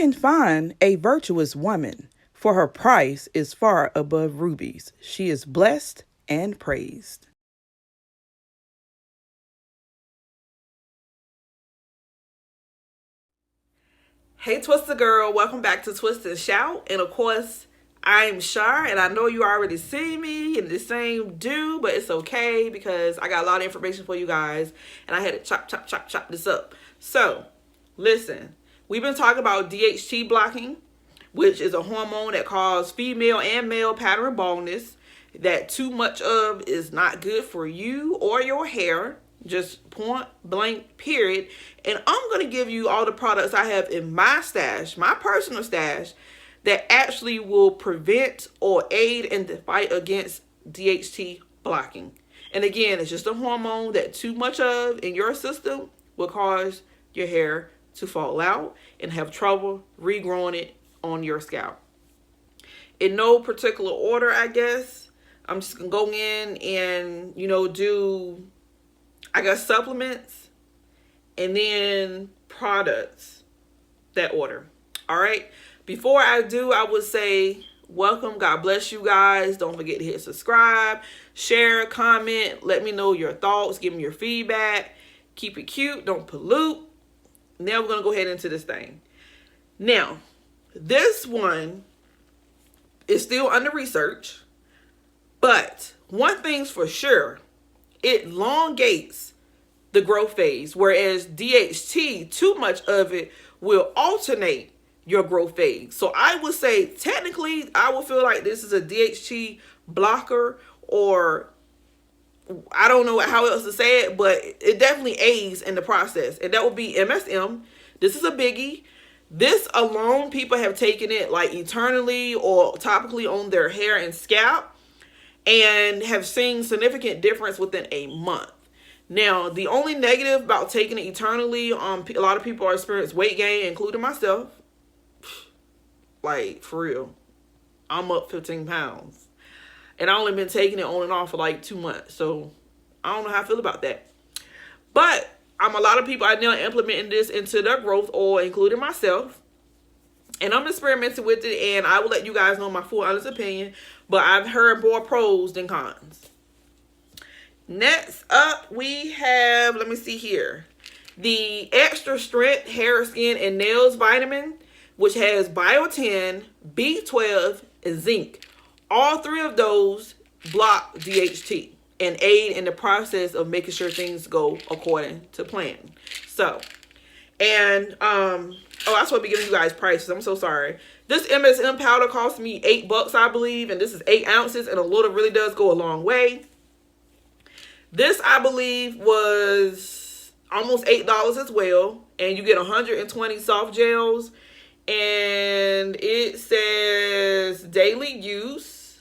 can find a virtuous woman, for her price is far above rubies. She is blessed and praised. Hey, Twister Girl, welcome back to Twist and Shout. And of course, I'm Shar, and I know you already see me in the same do, but it's okay because I got a lot of information for you guys, and I had to chop this up. So, listen, we've been talking about DHT blocking, which is a hormone that causes female and male pattern baldness, that too much of is not good for you or your hair. Just point blank period. And I'm going to give you all the products I have in my stash, my personal stash, that actually will prevent or aid in the fight against DHT blocking. And again, it's just a hormone that too much of in your system will cause your hair to fall out and have trouble regrowing it on your scalp. In no particular order, I guess, I'm just going to go in and, do, I guess, supplements and then products, that order. All right. Before I do, I would say welcome. God bless you guys. Don't forget to hit subscribe, share, comment. Let me know your thoughts. Give me your feedback. Keep it cute. Don't pollute. Now we're going to go ahead into this thing. Now, this one is still under research, but one thing's for sure. It elongates the growth phase, whereas DHT, too much of it will alternate your growth phase. So I would say technically I would feel like this is a DHT blocker, or I don't know how else to say it, but it definitely aids in the process. And that would be MSM. This is a biggie. This alone, people have taken it like eternally or topically on their hair and scalp and have seen significant difference within a month. Now, the only negative about taking it eternally, a lot of people are experiencing weight gain, including myself. Like, for real. I'm up 15 pounds. And I only been taking it on and off for like 2 months. So, I don't know how I feel about that. But, a lot of people are now implementing this into their growth oil, including myself. And I'm experimenting with it, and I will let you guys know my full honest opinion. But I've heard more pros than cons. Next up, we have, let me see here, the Extra Strength Hair, Skin, and Nails Vitamin, which has biotin, B12, and zinc. All three of those block DHT and aid in the process of making sure things go according to plan. So, and, oh, I supposed to be giving you guys prices. I'm so sorry. This MSM powder cost me $8, I believe, and this is 8 ounces, and a little really does go a long way. This, I believe, was almost $8 as well, and you get 120 soft gels, and it says daily use,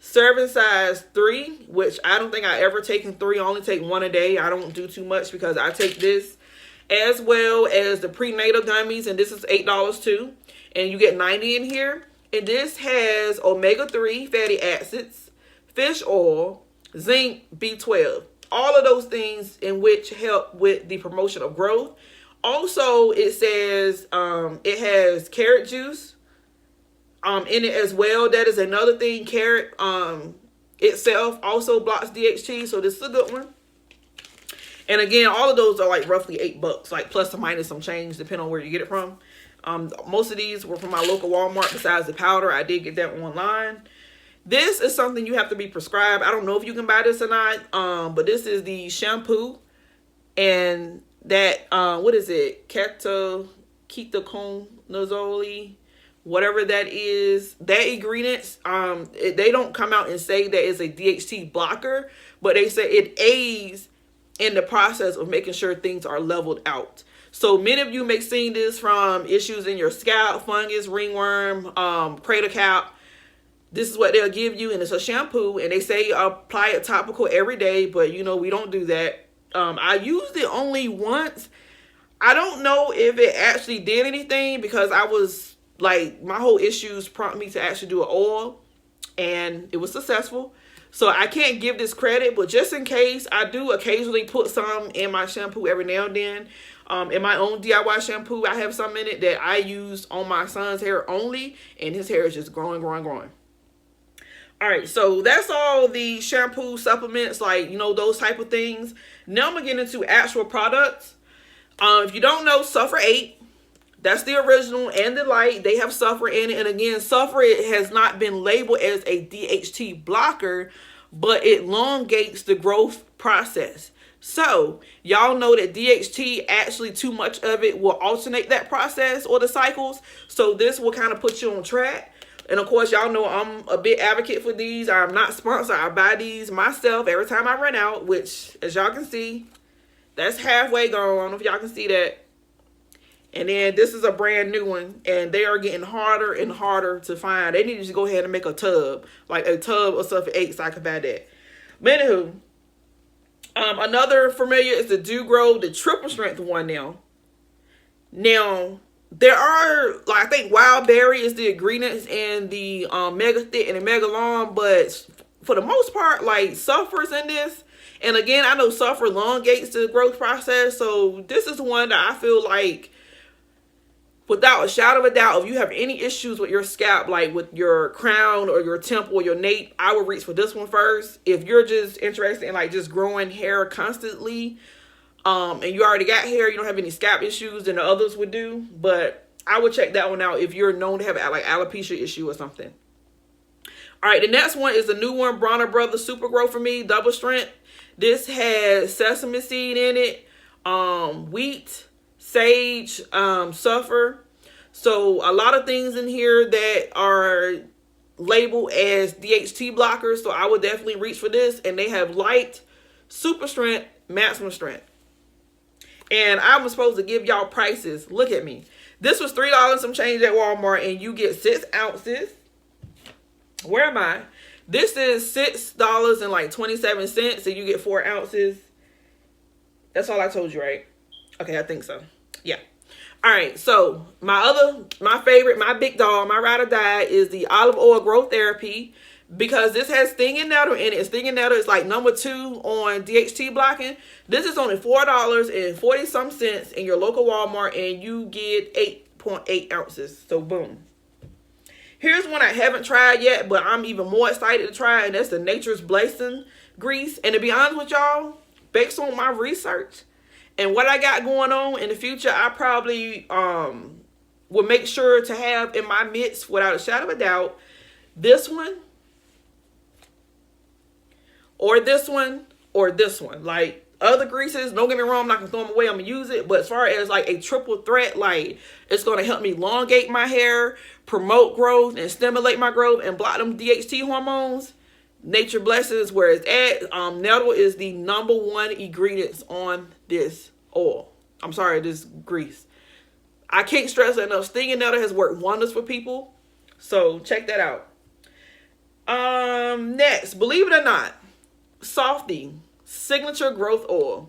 serving size 3, which I don't think I ever taken 3. I only take 1 a day. I don't do too much because I take this, as well as the prenatal gummies, and this is $8 too, and you get 90 in here. And this has omega-3 fatty acids, fish oil, zinc, B12, all of those things in which help with the promotion of growth. Also, it says it has carrot juice in it as well. That is another thing. Carrot itself also blocks DHT, so this is a good one. And again, all of those are like roughly $8, like plus or minus some change depending on where you get it from. Most of these were from my local Walmart besides the powder. I did get that online. This is something you have to be prescribed. I don't know if you can buy this or not, but this is the shampoo, and that, what is it? Ketoconazole, whatever that is. That ingredients, they don't come out and say that it's a DHT blocker, but they say it aids in the process of making sure things are leveled out. So many of you may have seen this from issues in your scalp, fungus, ringworm, crater cap. This is what they'll give you, and it's a shampoo, and they say apply it topical every day, but we don't do that. I used it only once. I don't know if it actually did anything because I was like, my whole issues prompt me to actually do an oil, and it was successful. So I can't give this credit, but just in case, I do occasionally put some in my shampoo every now and then. In my own DIY shampoo, I have some in it that I use on my son's hair only, and his hair is just growing, growing, growing. All right, so that's all the shampoo supplements, like, you know, those type of things. Now I'm gonna get into actual products. If you don't know, Sulfur 8, that's the original and the light. They have sulfur in it. And again, sulfur has not been labeled as a DHT blocker, but it elongates the growth process. So y'all know that DHT, actually too much of it will alternate that process or the cycles. So this will kind of put you on track. And of course, y'all know I'm a big advocate for these. I'm not sponsored. I buy these myself every time I run out, which, as y'all can see, that's halfway gone. I don't know if y'all can see that. And then this is a brand new one, and they are getting harder and harder to find. They need to just go ahead and make a tub, like a tub of Sulfur 8, so I can buy that. But anywho, another familiar is the Do Grow, the triple strength one now. Now, there are, like, I think wild berry is the ingredients in the mega thick and the mega long, but for the most part, like, sulfur's in this. And again, I know sulfur elongates the growth process, so this is one that I feel like, without a shadow of a doubt, if you have any issues with your scalp, like with your crown or your temple or your nape, I would reach for this one first. If you're just interested in like just growing hair constantly, and you already got hair, you don't have any scalp issues, then the others would do. But I would check that one out if you're known to have like alopecia issue or something. All right, the next one is the new one, Bronner Brothers Super Grow for Me, double strength. This has sesame seed in it, wheat, sage, sulfur. So a lot of things in here that are labeled as DHT blockers. So I would definitely reach for this. And they have light, super strength, maximum strength. And I was supposed to give y'all prices. Look at me. This was $3 some change at Walmart, and you get 6 ounces. Where am I? This is $6 and like 27 cents, and you get 4 ounces. That's all I told you, right? Okay, I think so. Yeah. All right, so my favorite, my big dog, my ride or die is the olive oil growth therapy, because this has stinging nettle in it. Stinging nettle is like number 2 on DHT blocking. This is only $4.40 some cents in your local Walmart, and you get 8.8 ounces. So boom. Here's one I haven't tried yet, but I'm even more excited to try, and that's the Nature's Blessing grease. And to be honest with y'all, based on my research and what I got going on in the future, I probably will make sure to have in my midst, without a shadow of a doubt, this one, or this one, or this one. Like, other greases, don't get me wrong, I'm not gonna throw them away, I'm gonna use it. But as far as like a triple threat, like, it's gonna help me elongate my hair, promote growth, and stimulate my growth, and block them DHT hormones, Nature Blessings where it's at. Nettle is the number 1 ingredients on this oil. I'm sorry, this grease. I can't stress it enough. Stinging nettle has worked wonders for people. So check that out. Next, believe it or not, Softy Signature Growth Oil.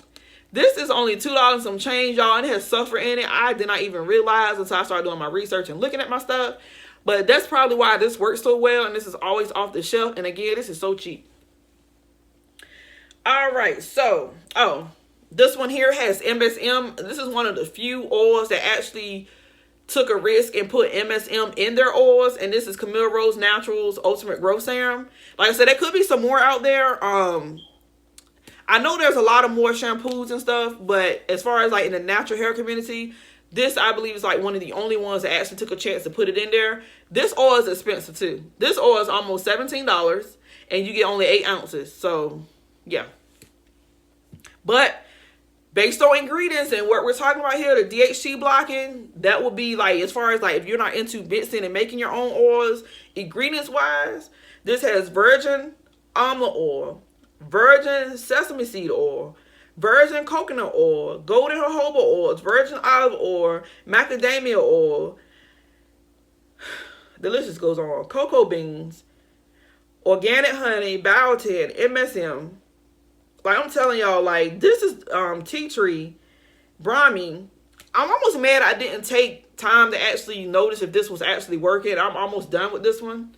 This is only $2 some change, y'all, and it has sulfur in it. I did not even realize until I started doing my research and looking at my stuff. But that's probably why this works so well, and this is always off the shelf. And again, this is so cheap. All right, so, this one here has MSM. This is one of the few oils that actually took a risk and put MSM in their oils. And this is Camille Rose Naturals Ultimate Growth Serum. Like I said, there could be some more out there. I know there's a lot of more shampoos and stuff, but as far as like in the natural hair community, this I believe is like one of the only ones that actually took a chance to put it in there. This oil is expensive too. This oil is almost $17, and you get only 8 ounces. So yeah. But based on ingredients and what we're talking about here, the DHT blocking, that would be like, as far as like if you're not into mixing and making your own oils, ingredients wise, this has virgin almond oil, virgin sesame seed oil, virgin coconut oil, golden jojoba oils, virgin olive oil, macadamia oil. The list just goes on. Cocoa beans, organic honey, biotin, MSM. Like, I'm telling y'all, like, this is tea tree, bromine. I'm almost mad I didn't take time to actually notice if this was actually working. I'm almost done with this one.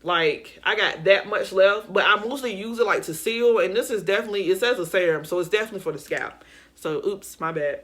Like, I got that much left, but I mostly use it like to seal, and this is definitely, it says a serum, so it's definitely for the scalp. So oops, my bad.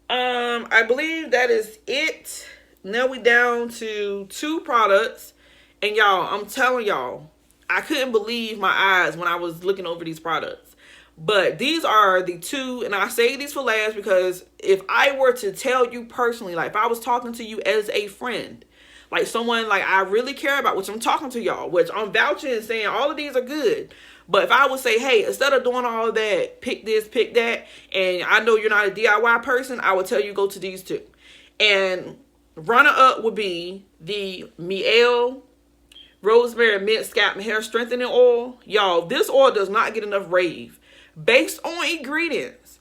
I believe that is it. Now we down to 2 products. And y'all, I'm telling y'all, I couldn't believe my eyes when I was looking over these products. But these are the 2, and I say these for last because if I were to tell you personally, like if I was talking to you as a friend, like someone like I really care about, which I'm talking to y'all, which I'm vouching and saying all of these are good. But if I would say, hey, instead of doing all that, pick this, pick that, and I know you're not a DIY person, I would tell you go to these 2. And runner up would be the Mielle Rosemary Mint Scalp and Hair Strengthening Oil. Y'all, this oil does not get enough rave. Based on ingredients,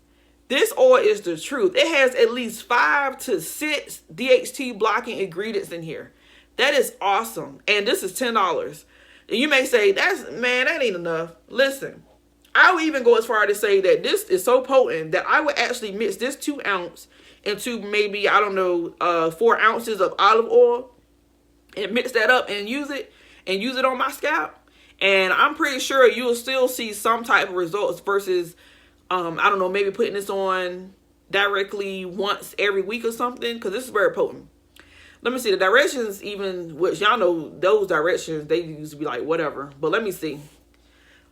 this oil is the truth. It has at least 5 to 6 DHT blocking ingredients in here. That is awesome. And this is $10. You may say, that ain't enough. Listen, I would even go as far to say that this is so potent that I would actually mix this 2 ounce into maybe, I don't know, 4 ounces of olive oil and mix that up and use it on my scalp. And I'm pretty sure you'll still see some type of results versus, I don't know, maybe putting this on directly once every week or something, because this is very potent. Let me see the directions, even, which y'all know those directions, they used to be like whatever. But let me see.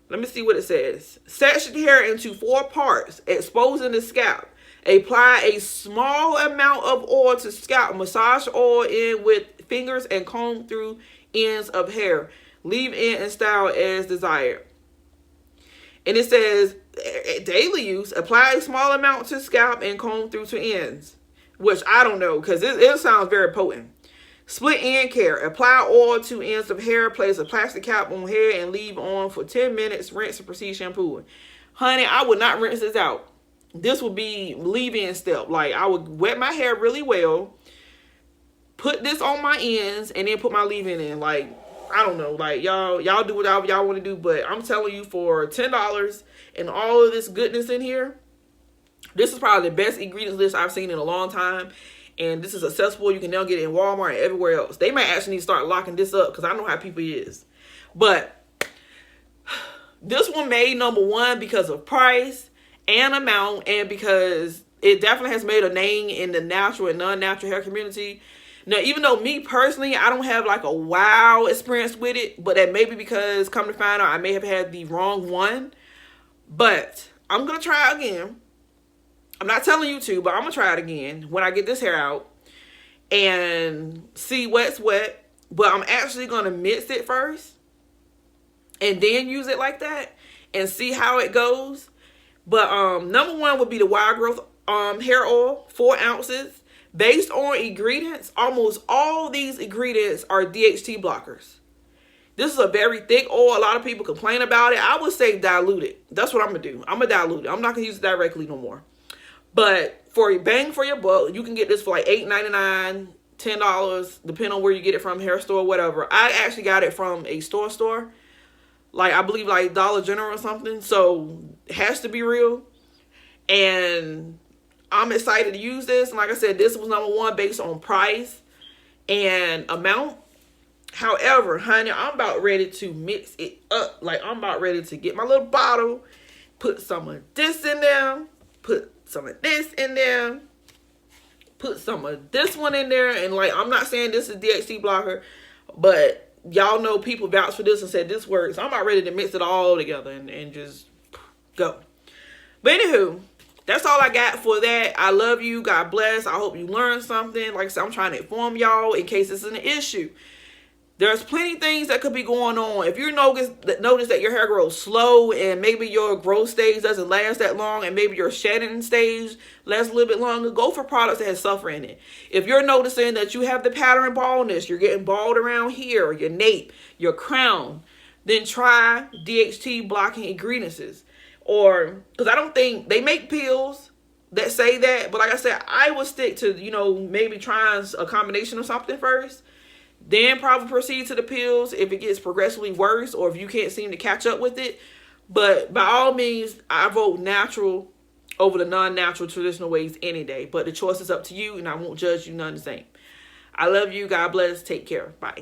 Let me see what it says. Section hair into 4 parts, exposing the scalp. Apply a small amount of oil to scalp. Massage oil in with fingers and comb through ends of hair. Leave in and style as desired. And it says daily use. Apply a small amount to scalp and comb through to ends. Which I don't know, because it sounds very potent. Split end care. Apply oil to ends of hair. Place a plastic cap on hair and leave on for 10 minutes. Rinse and proceed shampooing. Honey, I would not rinse this out. This would be leave-in step. Like, I would wet my hair really well, put this on my ends, and then put my leave-in in. Like, I don't know. Like, y'all do whatever y'all want to do. But I'm telling you, for $10 and all of this goodness in here, this is probably the best ingredients list I've seen in a long time. And this is accessible. You can now get it in Walmart and everywhere else. They might actually need to start locking this up because I know how people is. But this one made #1 because of price and amount, and because it definitely has made a name in the natural and non-natural hair community. Now, even though me personally, I don't have like a wow experience with it, but that may be because, come to find out, I may have had the wrong one. But I'm going to try again. I'm not telling you to, but I'm going to try it again when I get this hair out and see what's wet. But I'm actually going to mix it first and then use it like that and see how it goes. But #1 would be the Wild Growth hair oil, 4 ounces. Based on ingredients, almost all these ingredients are DHT blockers. This is a very thick oil. A lot of people complain about it. I would say dilute it. That's what I'm going to do. I'm going to dilute it. I'm not going to use it directly no more. But for bang for your buck, you can get this for like $8.99, $10, depending on where you get it from, hair store, whatever. I actually got it from a store. Like, I believe like Dollar General or something. So it has to be real. And I'm excited to use this. And like I said, this was #1 based on price and amount. However, honey, I'm about ready to mix it up. Like, I'm about ready to get my little bottle, put some of this in there, put some of this in there, put some of this one in there. And like, I'm not saying this is DHT blocker, but y'all know people vouch for this and said this works. I'm about ready to mix it all together and just go. But anywho, that's all I got for that. I love you. God bless. I hope you learned something. Like I said, I'm trying to inform y'all in case it's an issue. There's plenty of things that could be going on. If you notice that your hair grows slow and maybe your growth stage doesn't last that long and maybe your shedding stage lasts a little bit longer, go for products that have sulfur in it. If you're noticing that you have the pattern baldness, you're getting bald around here, your nape, your crown, then try DHT blocking ingredients. Or, because I don't think, they make pills that say that, but like I said, I would stick to, maybe trying a combination of something first. Then probably proceed to the pills if it gets progressively worse or if you can't seem to catch up with it. But by all means, I vote natural over the non-natural traditional ways any day. But the choice is up to you, and I won't judge you none the same. I love you. God bless. Take care. Bye.